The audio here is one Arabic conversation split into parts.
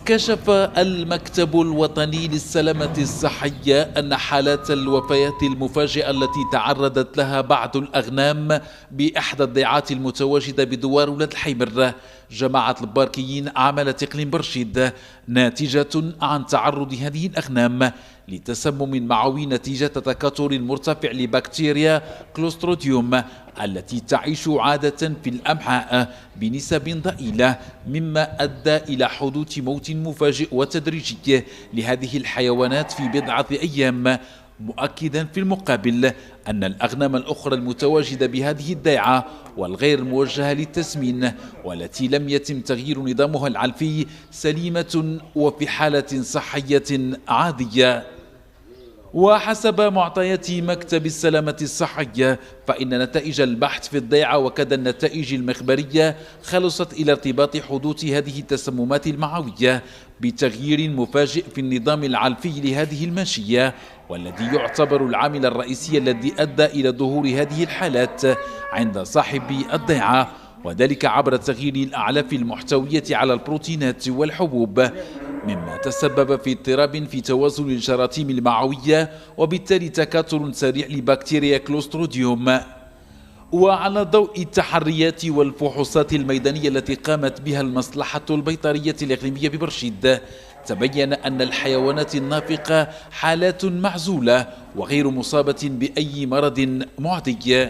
كشف المكتب الوطني للسلامة الصحية أن حالات الوفيات المفاجئة التي تعرضت لها بعض الأغنام بإحدى الضيعات المتواجدة بدوار ولاد الحمر جماعة الباركيين عمل إقليم برشيد ناتجة عن تعرض هذه الأغنام لتسمم معوي نتيجة تكاثر مرتفع لبكتيريا كلوستروديوم التي تعيش عادة في الأمعاء بنسب ضئيلة، مما أدى إلى حدوث موت مفاجئ وتدريجي لهذه الحيوانات في بضعة أيام، مؤكدا في المقابل أن الأغنام الأخرى المتواجدة بهذه الضيعة والغير موجهة للتسمين والتي لم يتم تغيير نظامها العلفي سليمة وفي حالة صحية عادية. وحسب معطيات مكتب السلامة الصحية فإن نتائج البحث في الضيعة وكذا النتائج المخبرية خلصت إلى ارتباط حدوث هذه التسممات المعوية بتغيير مفاجئ في النظام العلفي لهذه الماشية، والذي يعتبر العامل الرئيسي الذي أدى إلى ظهور هذه الحالات عند صاحب الضيعة، وذلك عبر تغيير الأعلاف المحتوية على البروتينات والحبوب، مما تسبب في اضطراب في توازن الجراثيم المعوية وبالتالي تكاثر سريع لبكتيريا كلوستروديوم. وعلى ضوء التحريات والفحوصات الميدانية التي قامت بها المصلحة البيطرية الإقليمية ببرشيد، تبين أن الحيوانات النافقة حالات معزولة وغير مصابة بأي مرض معدي.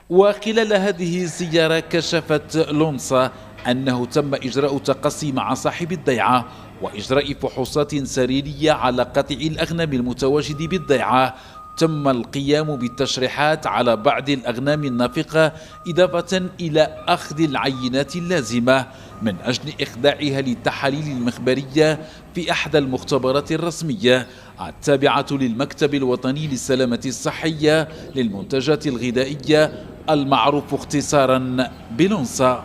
وخلال هذه الزيارة كشفت لونسا أنه تم إجراء تقصي مع صاحب الضيعة وإجراء فحوصات سريرية على قطع الأغنام المتواجد بالضيعة. تم القيام بالتشريحات على بعض الأغنام النافقة إضافة إلى أخذ العينات اللازمة من أجل إخضاعها للتحاليل المخبرية في أحدى المختبرات الرسمية التابعة للمكتب الوطني للسلامة الصحية للمنتجات الغذائية المعروف اختصارا بلونسا.